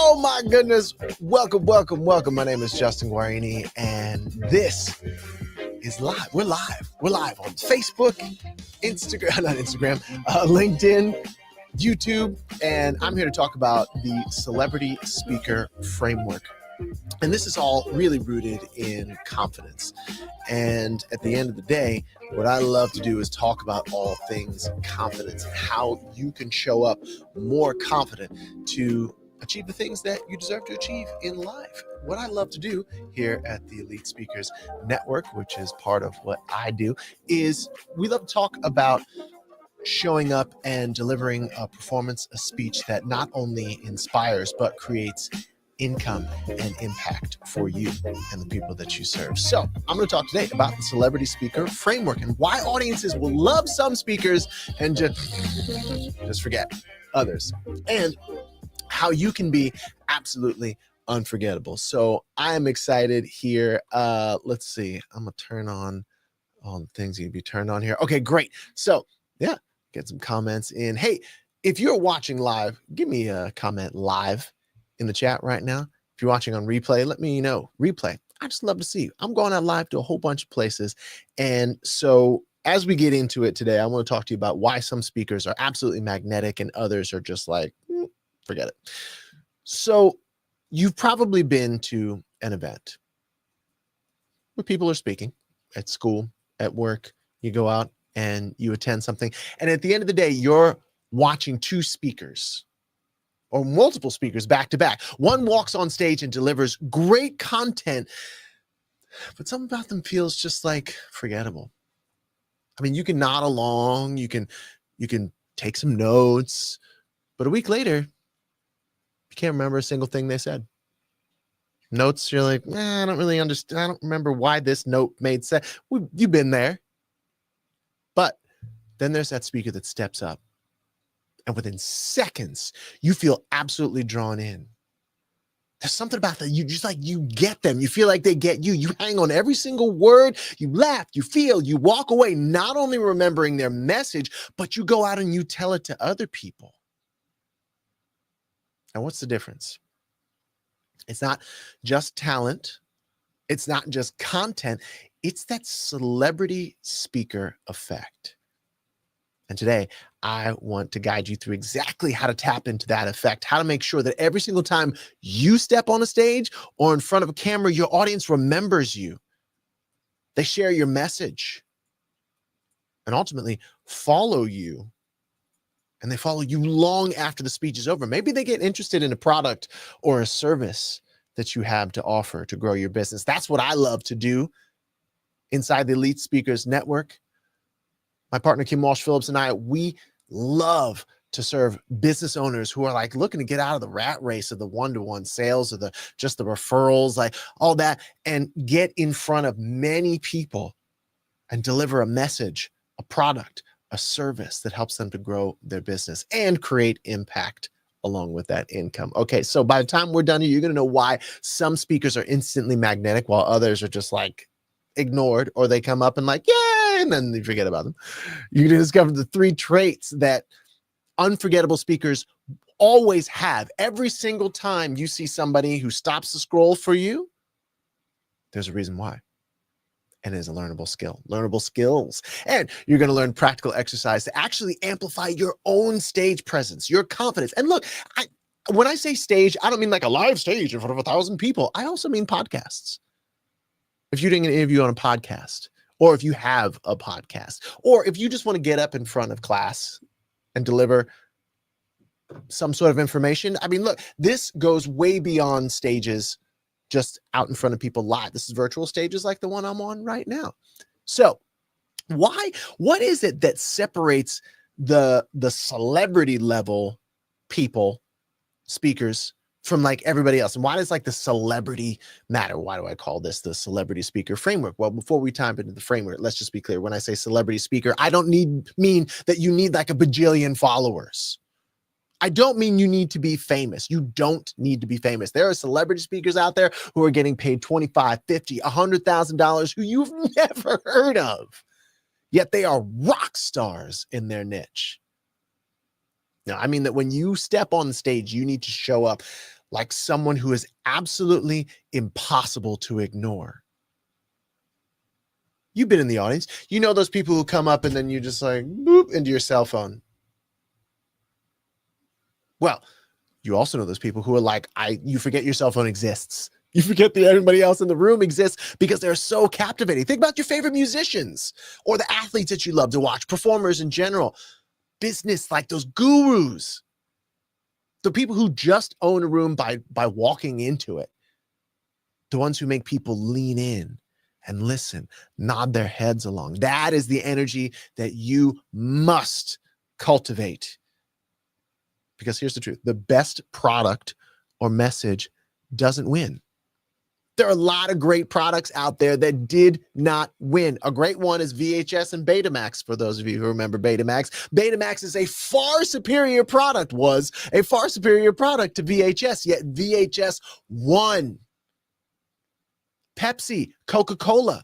Oh my goodness. Welcome, welcome, welcome. My name is Justin Guarini, and this is live. We're live. We're live on Facebook, LinkedIn, YouTube, and I'm here to talk about the Celebrity Speaker Framework. And this is all really rooted in confidence. And at the end of the day, what I love to do is talk about all things confidence and how you can show up more confident to achieve the things that you deserve to achieve in life. What I love to do here at the Elite Speakers Network, which is part of what I do, is we love to talk about showing up and delivering a performance, a speech that not only inspires, but creates income and impact for you and the people that you serve. So I'm going to talk today about the Celebrity Speaker Framework and why audiences will love some speakers and just forget others, and how you can be absolutely unforgettable. So I am excited here. Let's see. I'm going to turn on all the things you can be turned on here. Okay, great. So yeah, get some comments in. Hey, if you're watching live, give me a comment live in the chat right now. If you're watching on replay, let me know. Replay. I just love to see you. I'm going out live to a whole bunch of places. And so as we get into it today, I want to talk to you about why some speakers are absolutely magnetic and others are just like, forget it. So you've probably been to an event where people are speaking at school, at work. You go out and you attend something. And at the end of the day, you're watching two speakers or multiple speakers back to back. One walks on stage and delivers great content, but something about them feels just like forgettable. I mean, you can nod along, you can take some notes, but a week later, you can't remember a single thing they said. Notes, you're like, I don't really understand. I don't remember why this note made sense. You've been there. But then there's that speaker that steps up, and within seconds, you feel absolutely drawn in. There's something about that. You just like, you get them. You feel like they get you. You hang on every single word. You laugh, you feel, you walk away, not only remembering their message, but you go out and you tell it to other people. And what's the difference? It's not just talent. It's not just content. It's that celebrity speaker effect. And today, I want to guide you through exactly how to tap into that effect, how to make sure that every single time you step on a stage or in front of a camera, your audience remembers you. They share your message and ultimately follow you. And they follow you long after the speech is over. Maybe they get interested in a product or a service that you have to offer to grow your business. That's what I love to do inside the Elite Speakers Network. My partner, Kim Walsh-Phillips, and I, we love to serve business owners who are like looking to get out of the rat race of the one-to-one sales or just the referrals, like all that, and get in front of many people and deliver a message, a product, a service that helps them to grow their business and create impact along with that income. Okay, so by the time we're done here, you're going to know why some speakers are instantly magnetic while others are just like ignored, or they come up and like, yay, and then you forget about them. You're going to discover the 3 traits that unforgettable speakers always have. Every single time you see somebody who stops the scroll for you, there's a reason why. And it is a learnable skill, learnable skills. And you're going to learn practical exercise to actually amplify your own stage presence, your confidence. And look, when I say stage, I don't mean like a live stage in front of 1,000 people. I also mean podcasts. If you're doing an interview on a podcast, or if you have a podcast, or if you just want to get up in front of class and deliver some sort of information. I mean, look, this goes way beyond stages just out in front of people live. This is virtual stages like the one I'm on right now. So what is it that separates the celebrity level people, speakers, from like everybody else? And why does like the celebrity matter? Why do I call this the Celebrity Speaker Framework? Well, before we dive into the framework, let's just be clear. When I say celebrity speaker, I don't mean that you need like a bajillion followers. I don't mean you need to be famous. You don't need to be famous. There are celebrity speakers out there who are getting paid $25, $50, $100,000 who you've never heard of, yet they are rock stars in their niche. Now, I mean that when you step on the stage, you need to show up like someone who is absolutely impossible to ignore. You've been in the audience. You know those people who come up and then you just like boop into your cell phone. Well, you also know those people who are like, you forget your cell phone exists. You forget that everybody else in the room exists because they're so captivating. Think about your favorite musicians or the athletes that you love to watch, performers in general, business, like those gurus. The people who just own a room by walking into it. The ones who make people lean in and listen, nod their heads along. That is the energy that you must cultivate. Because here's the truth. The best product or message doesn't win. There are a lot of great products out there that did not win. A great one is VHS and Betamax, for those of you who remember Betamax. Betamax is a far superior product, was a far superior product to VHS, yet VHS won. Pepsi, Coca-Cola.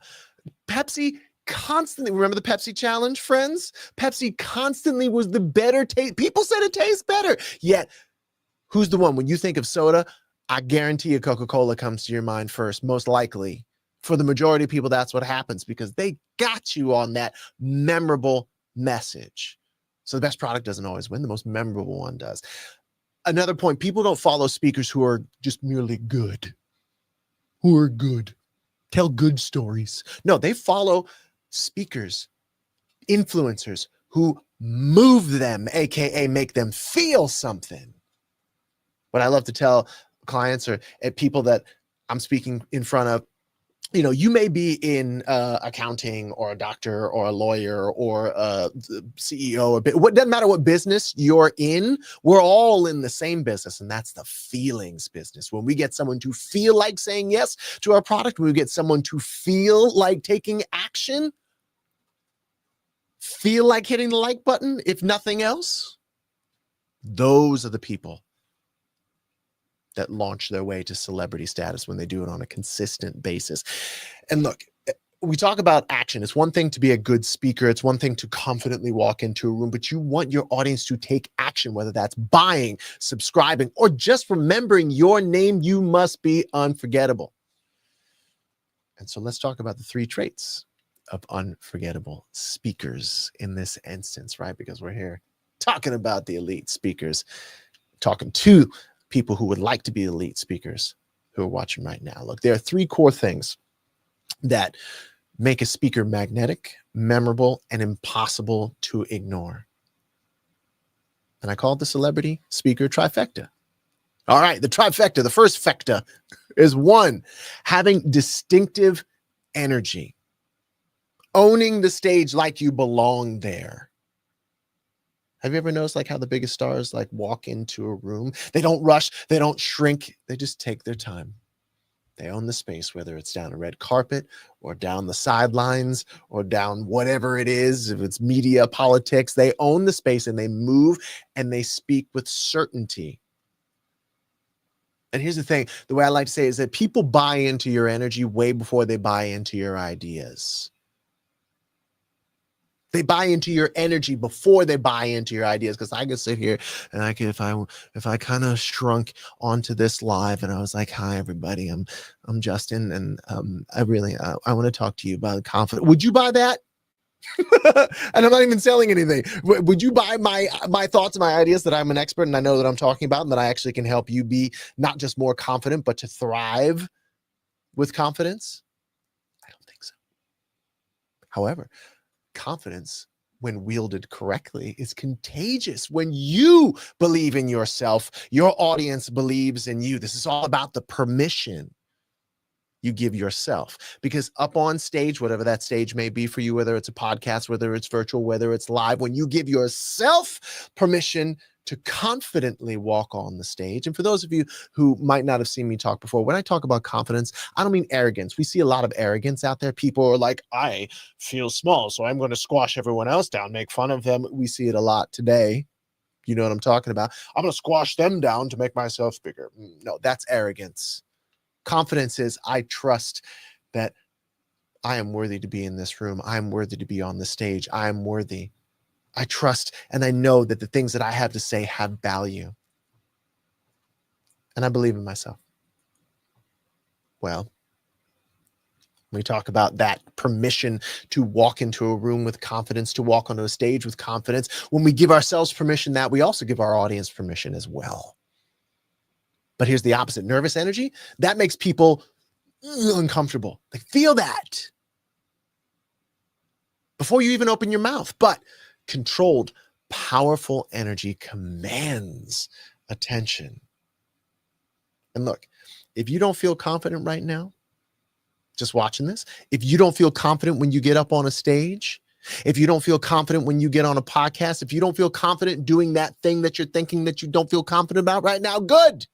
Pepsi constantly, remember the Pepsi challenge, friends? Pepsi constantly was the better taste. People said it tastes better. Yet, who's the one? When you think of soda, I guarantee you Coca-Cola comes to your mind first, most likely. For the majority of people, that's what happens because they got you on that memorable message. So the best product doesn't always win. The most memorable one does. Another point, people don't follow speakers who are just merely good. Who are good. Tell good stories. No, they follow speakers, influencers who move them, AKA make them feel something. What I love to tell clients or people that I'm speaking in front of, you may be in accounting or a doctor or a lawyer or a CEO. What doesn't matter what business you're in. We're all in the same business, and that's the feelings business. When we get someone to feel like saying yes to our product, when we get someone to feel like taking action, feel like hitting the like button, if nothing else, those are the people that launch their way to celebrity status when they do it on a consistent basis. And look, we talk about action. It's one thing to be a good speaker. It's one thing to confidently walk into a room, but you want your audience to take action, whether that's buying, subscribing, or just remembering your name. You must be unforgettable. And so let's talk about the 3 traits of unforgettable speakers in this instance, right? Because we're here talking about the elite speakers, talking to people who would like to be elite speakers who are watching right now. Look, there are 3 core things that make a speaker magnetic, memorable, and impossible to ignore. And I call it the celebrity speaker trifecta. All right, the trifecta, the first fecta is 1, having distinctive energy, owning the stage like you belong there. Have you ever noticed like how the biggest stars like walk into a room? They don't rush, they don't shrink, they just take their time. They own the space, whether it's down a red carpet or down the sidelines or down whatever it is. If it's media, politics, they own the space and they move and they speak with certainty. And here's the thing, the way I like to say is that people buy into your energy way before they buy into your ideas. They buy into your energy before they buy into your ideas. Because I could sit here and I could, if I kind of shrunk onto this live and I was like, "Hi everybody, I'm Justin, and I want to talk to you about confidence." Would you buy that? And I'm not even selling anything. Would you buy my thoughts and my ideas that I'm an expert and I know that I'm talking about and that I actually can help you be not just more confident, but to thrive with confidence? I don't think so. However, confidence, when wielded correctly, is contagious. When you believe in yourself, your audience believes in you. This is all about the permission you give yourself, because up on stage, whatever that stage may be for you, whether it's a podcast, whether it's virtual, whether it's live, when you give yourself permission to confidently walk on the stage. And for those of you who might not have seen me talk before, when I talk about confidence, I don't mean arrogance. We see a lot of arrogance out there. People are like, I feel small, so I'm going to squash everyone else down, make fun of them. We see it a lot today. You know what I'm talking about? I'm going to squash them down to make myself bigger. No, that's arrogance. Confidence is, I trust that I am worthy to be in this room. I am worthy to be on the stage. I am worthy. I trust and I know that the things that I have to say have value. and I believe in myself. Well, we talk about that permission to walk into a room with confidence, to walk onto a stage with confidence. When we give ourselves permission, that we also give our audience permission as well. But here's the opposite. Nervous energy, that makes people uncomfortable. They feel that before you even open your mouth. But controlled, powerful energy commands attention. And look, if you don't feel confident right now, just watching this, if you don't feel confident when you get up on a stage, if you don't feel confident when you get on a podcast, if you don't feel confident doing that thing that you're thinking that you don't feel confident about right now, good.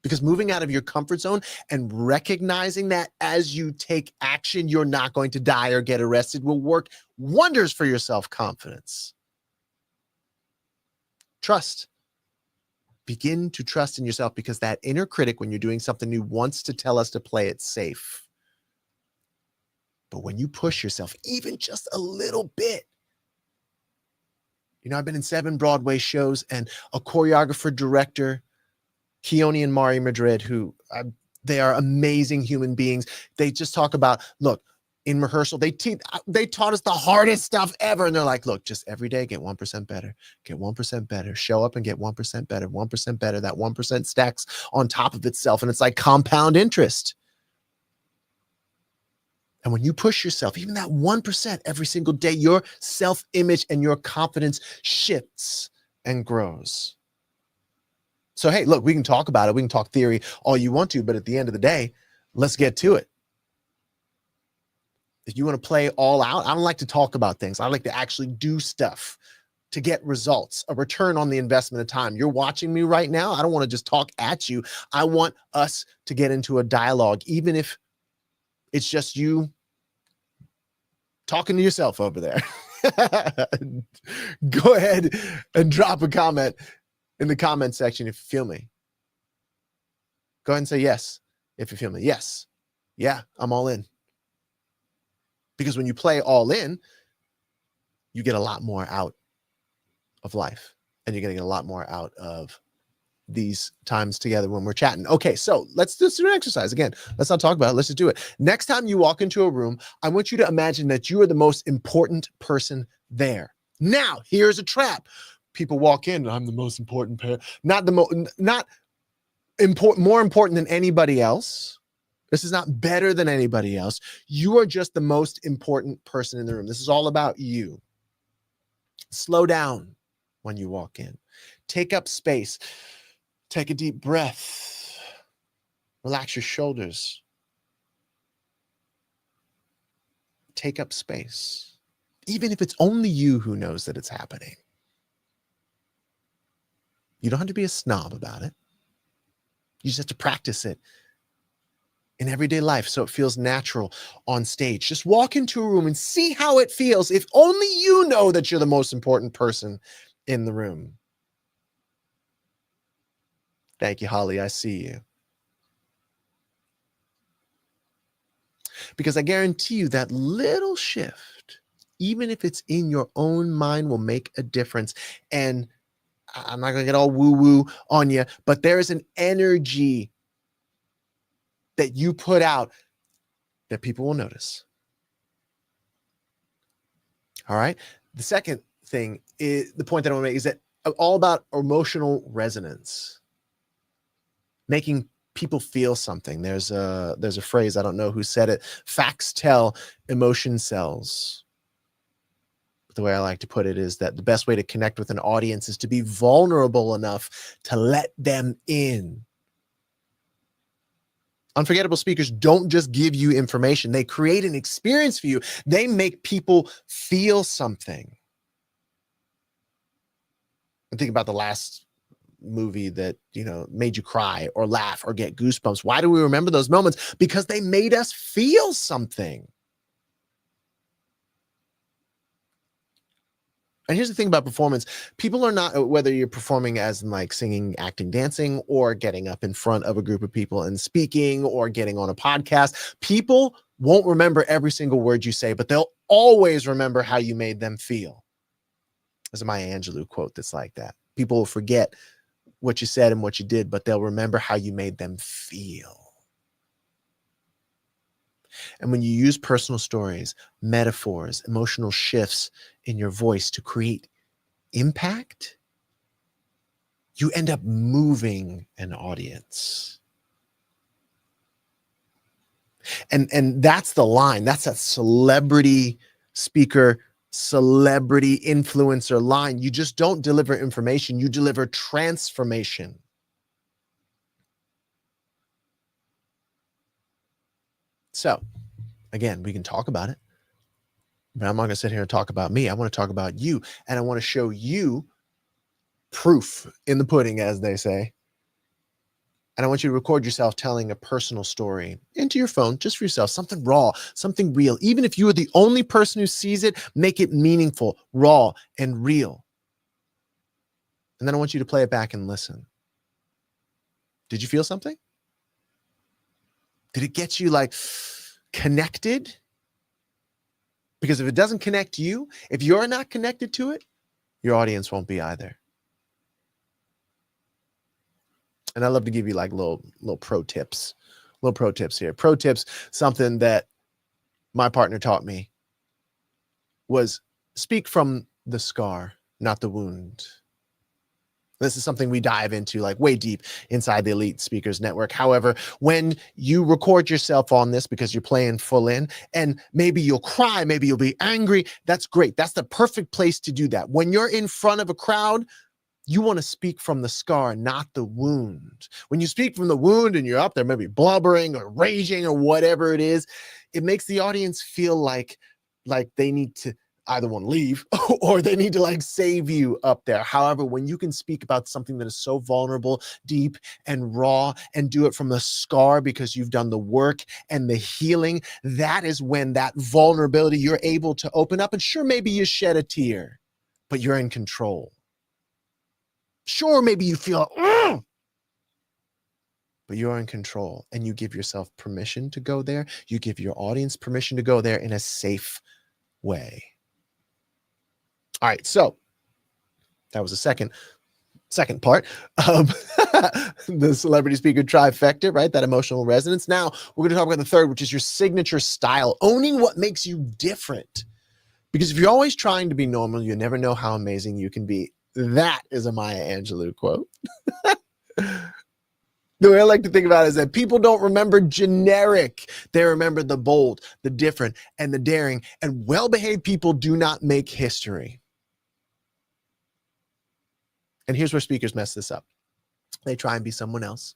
Because moving out of your comfort zone and recognizing that as you take action, you're not going to die or get arrested will work wonders for your self-confidence. Trust. Begin to trust in yourself, because that inner critic, when you're doing something new, wants to tell us to play it safe. But when you push yourself even just a little bit, I've been in 7 Broadway shows, and a choreographer, director, Keone and Mari Madrid, they are amazing human beings. They just talk about, look, in rehearsal, they taught us the hardest stuff ever. And they're like, look, just every day, get 1% better, get 1% better, show up and get 1% better, 1% better. That 1% stacks on top of itself. And it's like compound interest. And when you push yourself, even that 1% every single day, your self-image and your confidence shifts and grows. So, hey, look, we can talk about it. We can talk theory all you want to, but at the end of the day, let's get to it. If you want to play all out, I don't like to talk about things. I like to actually do stuff to get results, a return on the investment of time. You're watching me right now. I don't want to just talk at you. I want us to get into a dialogue, even if it's just you talking to yourself over there. Go ahead and drop a comment in the comment section if you feel me. Go ahead and say yes if you feel me. Yes. Yeah, I'm all in. Because when you play all in, you get a lot more out of life, and you're going to get a lot more out of these times together when we're chatting. Okay, so let's just do an exercise. Again, let's not talk about it. Let's just do it. Next time you walk into a room, I want you to imagine that you are the most important person there. Now, here's a trap. People walk in, I'm the most important not important, more important than anybody else. This is not better than anybody else. You are just the most important person in the room. This is all about you. Slow down when you walk in. Take up space. Take a deep breath. Relax your shoulders. Take up space. Even if it's only you who knows that it's happening. You don't have to be a snob about it. You just have to practice it in everyday life so it feels natural on stage. Just walk into a room and see how it feels if only you know that you're the most important person in the room. Thank you, Holly. I see you. Because I guarantee you that little shift, even if it's in your own mind, will make a difference. And I'm not going to get all woo-woo on you, but there is an energy that you put out that people will notice. All right. The second thing is the point that I want to make is that all about emotional resonance, making people feel something. There's a phrase, I don't know who said it. Facts tell, emotion sells. But the way I like to put it is that the best way to connect with an audience is to be vulnerable enough to let them in. Unforgettable speakers don't just give you information. They create an experience for you. They make people feel something. And think about the last movie that, made you cry or laugh or get goosebumps. Why do we remember those moments? Because they made us feel something. And here's the thing about performance. People are not, whether you're performing as in like singing, acting, dancing, or getting up in front of a group of people and speaking or getting on a podcast, people won't remember every single word you say, but they'll always remember how you made them feel. There's a Maya Angelou quote that's like that. People will forget what you said and what you did, but they'll remember how you made them feel. And when you use personal stories, metaphors, emotional shifts in your voice to create impact, you end up moving an audience. And that's the line. That's that celebrity speaker, celebrity influencer line. You just don't deliver information, you deliver transformation. So, again, we can talk about it, but I'm not going to sit here and talk about me. I want to talk about you, and I want to show you proof in the pudding, as they say. And I want you to record yourself telling a personal story into your phone, just for yourself, something raw, something real. Even if you are the only person who sees it, make it meaningful, raw, and real. And then I want you to play it back and listen. Did you feel something? Did it get you like connected? Because if it doesn't connect you, if you're not connected to it, your audience won't be either. And I love to give you like little pro tips here. Pro tips, something that my partner taught me was speak from the scar, not the wound. This is something we dive into like way deep inside the Elite Speakers Network. However, when you record yourself on this because you're playing full in, and maybe you'll cry, maybe you'll be angry, that's great. That's the perfect place to do that. When you're in front of a crowd, you want to speak from the scar, not the wound. When you speak from the wound and you're up there maybe blubbering or raging or whatever it is, it makes the audience feel like they need to either want to leave or they need to like save you up there. However, when you can speak about something that is so vulnerable, deep and raw, and do it from the scar because you've done the work and the healing, that is when that vulnerability, you're able to open up. And sure, maybe you shed a tear, but you're in control. Sure, maybe you feel, but you're in control, and you give yourself permission to go there. You give your audience permission to go there in a safe way. All right, so that was the second part of the celebrity speaker trifecta, right? That emotional resonance. Now we're going to talk about the third, which is your signature style, owning what makes you different. Because if you're always trying to be normal, you never know how amazing you can be. That is a Maya Angelou quote. The way I like to think about it is that people don't remember generic. They remember the bold, the different, and the daring. And well-behaved people do not make history. And here's where speakers mess this up. They try and be someone else.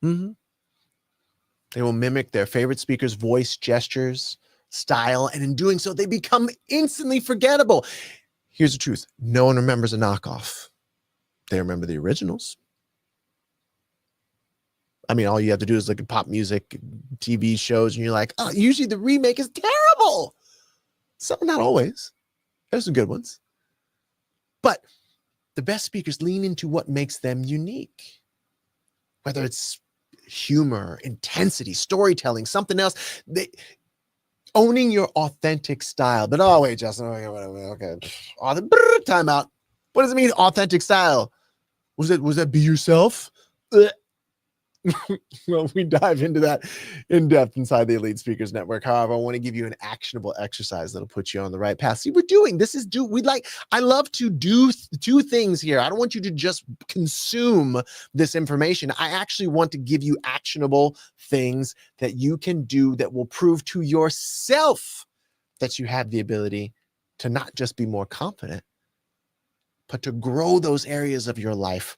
They will mimic their favorite speaker's voice, gestures, style, and in doing so, they become instantly forgettable. Here's the truth. No one remembers a knockoff. They remember the originals. I mean, all you have to do is look at pop music, TV shows, and you're like, oh, usually the remake is terrible. So not always. There's some good ones. But the best speakers lean into what makes them unique. Whether it's humor, intensity, storytelling, something else. Owning your authentic style. But oh, wait, Justin, okay. Time out. What does it mean, authentic style? Was that be yourself? Well, we dive into that in depth inside the Elite Speakers Network. However, I want to give you an actionable exercise that'll put you on the right path. See, I love to do two things here. I don't want you to just consume this information. I actually want to give you actionable things that you can do that will prove to yourself that you have the ability to not just be more confident, but to grow those areas of your life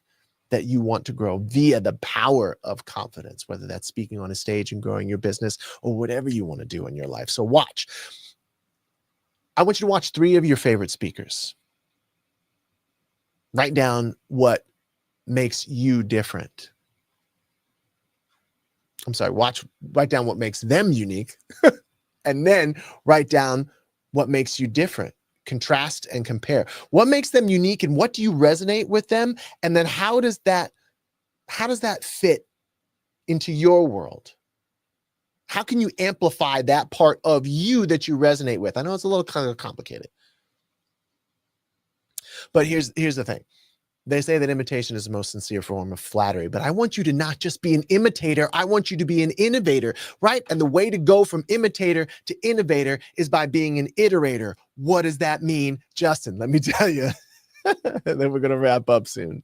that you want to grow via the power of confidence, whether that's speaking on a stage and growing your business or whatever you want to do in your life. So watch. I want you to watch 3 of your favorite speakers. Write down what makes you different. I'm sorry, write down what makes them unique, and then write down what makes you different. Contrast and compare. What makes them unique and what do you resonate with them? And then how does that fit into your world? How can you amplify that part of you that you resonate with? I know it's a little kind of complicated, but here's the thing. They say that imitation is the most sincere form of flattery, but I want you to not just be an imitator. I want you to be an innovator, right? And the way to go from imitator to innovator is by being an iterator. What does that mean, Justin? Let me tell you. And then we're going to wrap up soon.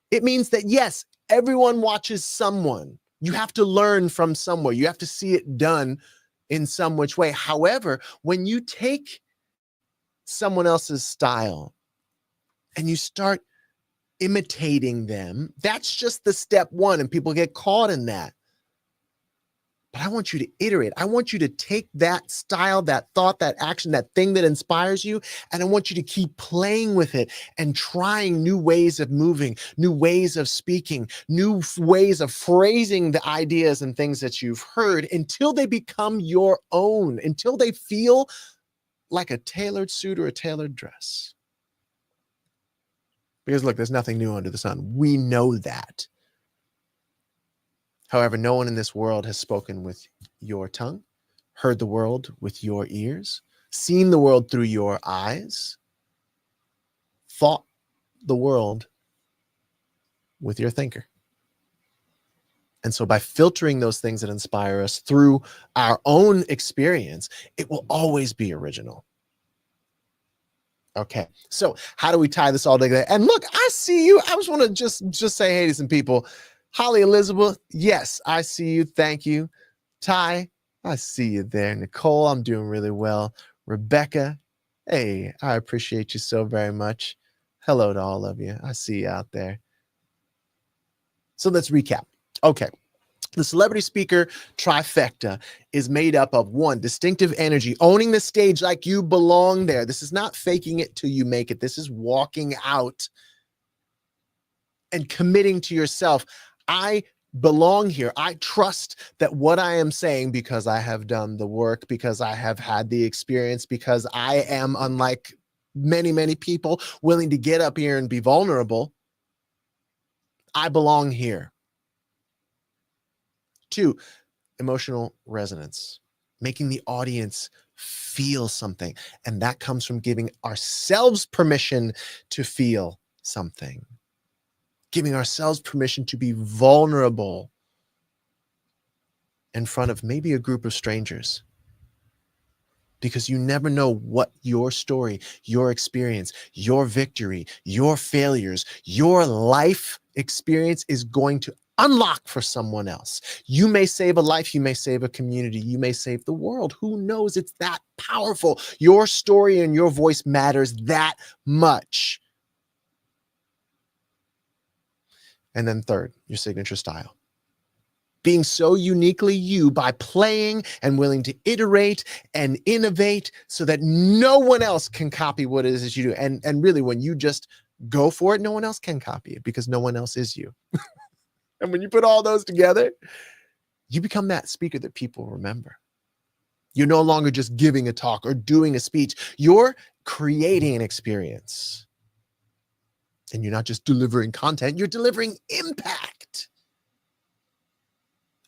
It means that, yes, everyone watches someone. You have to learn from somewhere. You have to see it done in some which way. However, when you take someone else's style and you start imitating them, that's just the step one, and people get caught in that. But I want you to iterate. I want you to take that style, that thought, that action, that thing that inspires you, and I want you to keep playing with it and trying new ways of moving, new ways of speaking, new ways of phrasing the ideas and things that you've heard until they become your own, until they feel like a tailored suit or a tailored dress. Because look, there's nothing new under the sun. We know that. However, no one in this world has spoken with your tongue, heard the world with your ears, seen the world through your eyes, thought the world with your thinker. And so by filtering those things that inspire us through our own experience, it will always be original. Okay, so how do we tie this all together? And look, I see you. I just want to just say hey to some people. Holly Elizabeth, yes, I see you. Thank you. Ty, I see you there. Nicole, I'm doing really well. Rebecca, hey, I appreciate you so very much. Hello to all of you. I see you out there. So let's recap. Okay. The celebrity speaker trifecta is made up of one, distinctive energy, owning the stage like you belong there. This is not faking it till you make it. This is walking out and committing to yourself. I belong here. I trust that what I am saying, because I have done the work, because I have had the experience, because I am, unlike many, many people, willing to get up here and be vulnerable, I belong here. 2, emotional resonance, making the audience feel something. And that comes from giving ourselves permission to feel something, giving ourselves permission to be vulnerable in front of maybe a group of strangers. Because you never know what your story, your experience, your victory, your failures, your life experience is going to unlock for someone else. You may save a life, you may save a community, you may save the world. Who knows? It's that powerful. Your story and your voice matters that much. And then 3rd, your signature style. Being so uniquely you by playing and willing to iterate and innovate so that no one else can copy what it is that you do. And really, when you just go for it, no one else can copy it because no one else is you. And when you put all those together, you become that speaker that people remember. You're no longer just giving a talk or doing a speech. You're creating an experience. And you're not just delivering content, you're delivering impact.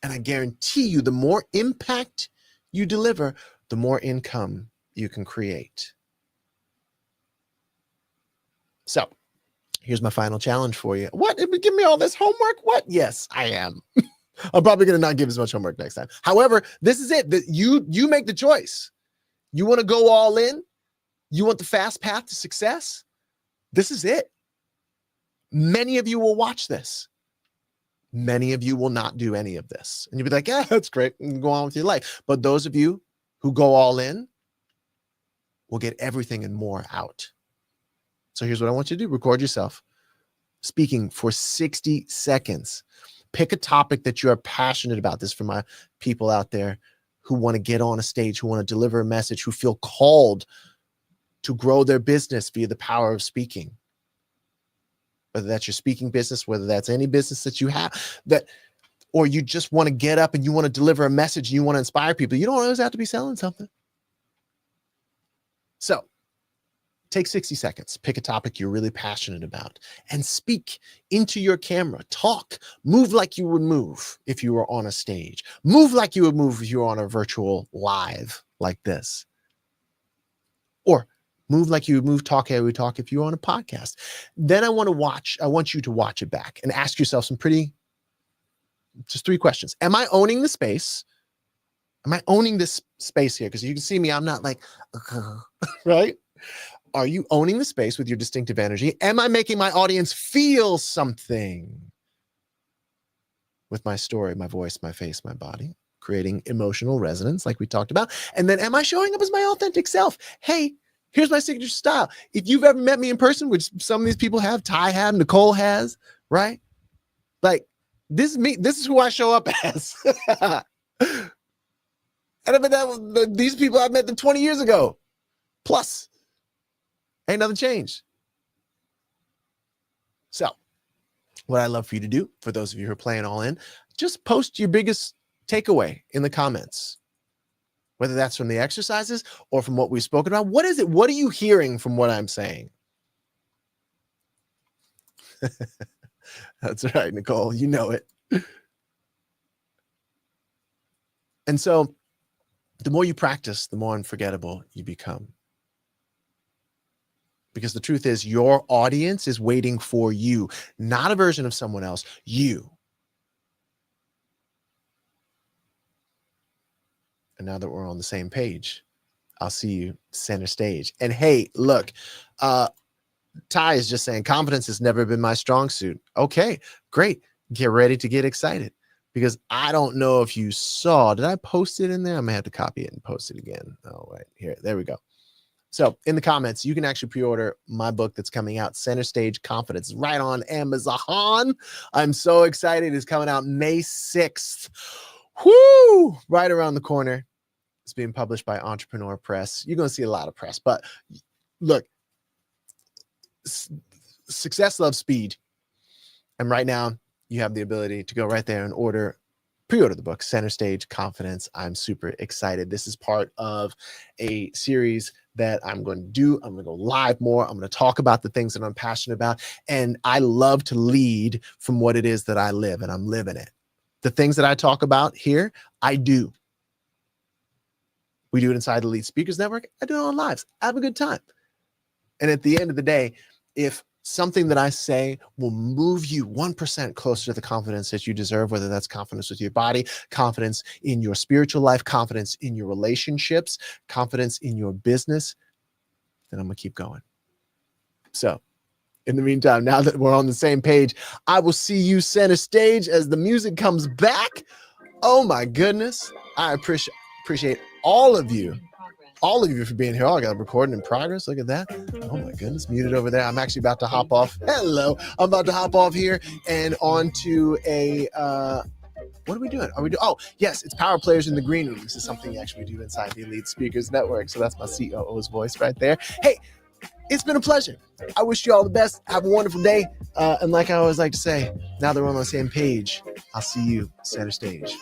And I guarantee you, the more impact you deliver, the more income you can create. So here's my final challenge for you. What? Give me all this homework? What? Yes, I am. I'm probably going to not give as much homework next time. However, this is it. You make the choice. You want to go all in? You want the fast path to success? This is it. Many of you will watch this. Many of you will not do any of this. And you'll be like, yeah, that's great. And go on with your life. But those of you who go all in will get everything and more out. So here's what I want you to do. Record yourself speaking for 60 seconds. Pick a topic that you are passionate about. This is for my people out there who want to get on a stage, who want to deliver a message, who feel called to grow their business via the power of speaking. Whether that's your speaking business, whether that's any business that you have, or you just want to get up and you want to deliver a message and you want to inspire people. You don't always have to be selling something. So take 60 seconds, pick a topic you're really passionate about and speak into your camera. Talk, move like you would move if you were on a stage. Move like you would move if you were on a virtual live like this. Or Move like you would move, talk how we talk if you were on a podcast. Then I want you to watch it back and ask yourself just 3 questions. Am I owning the space? Am I owning this space here? Because you can see me, I'm not like, right? Are you owning the space with your distinctive energy? Am I making my audience feel something with my story, my voice, my face, my body, creating emotional resonance like we talked about? And then am I showing up as my authentic self? Hey, here's my signature style. If you've ever met me in person, which some of these people have, Ty have, Nicole has, right? Like, this is me. This is who I show up as. And I mean, these people I met them 20 years ago. Plus, ain't nothing changed. So, what I love for you to do, for those of you who are playing all in, just post your biggest takeaway in the comments. Whether that's from the exercises or from what we've spoken about. What is it? What are you hearing from what I'm saying? That's right, Nicole. You know it. And so the more you practice, the more unforgettable you become. Because the truth is, your audience is waiting for you, not a version of someone else, you. And now that we're on the same page, I'll see you center stage. And hey, look, Ty is just saying confidence has never been my strong suit. Okay, great. Get ready to get excited, because I don't know if you saw, did I post it in there? I may have to copy it and post it again. Oh, wait, here, there we go. So in the comments, you can actually pre-order my book that's coming out, Center Stage Confidence, right on Amazon. I'm so excited. It's coming out May 6th. Whoo! Right around the corner. It's being published by Entrepreneur Press. You're going to see a lot of press, but look, success loves speed. And right now you have the ability to go right there and pre-order the book, Center Stage Confidence. I'm super excited. This is part of a series that I'm going to do. I'm going to go live more. I'm going to talk about the things that I'm passionate about. And I love to lead from what it is that I live, and I'm living it. The things that I talk about here, I do. We do it inside the Elite Speakers Network. I do it on lives. I have a good time. And at the end of the day, if something that I say will move you 1% closer to the confidence that you deserve, whether that's confidence with your body, confidence in your spiritual life, confidence in your relationships, confidence in your business, then I'm going to keep going. So in the meantime, now that we're on the same page, I will see you center stage as the music comes back. Oh my goodness. I appreciate all of you for being here. Oh, I got a recording in progress. Look at that. Oh my goodness, muted over there. I'm actually about to hop off. Hello. I'm about to hop off here and on to a, what are we doing? Oh, yes, it's Power Players in the Green Room. This is something you actually do inside the Elite Speakers Network. So that's my COO's voice right there. Hey, it's been a pleasure. I wish you all the best. Have a wonderful day. And like I always like to say, now that we're on the same page, I'll see you center stage.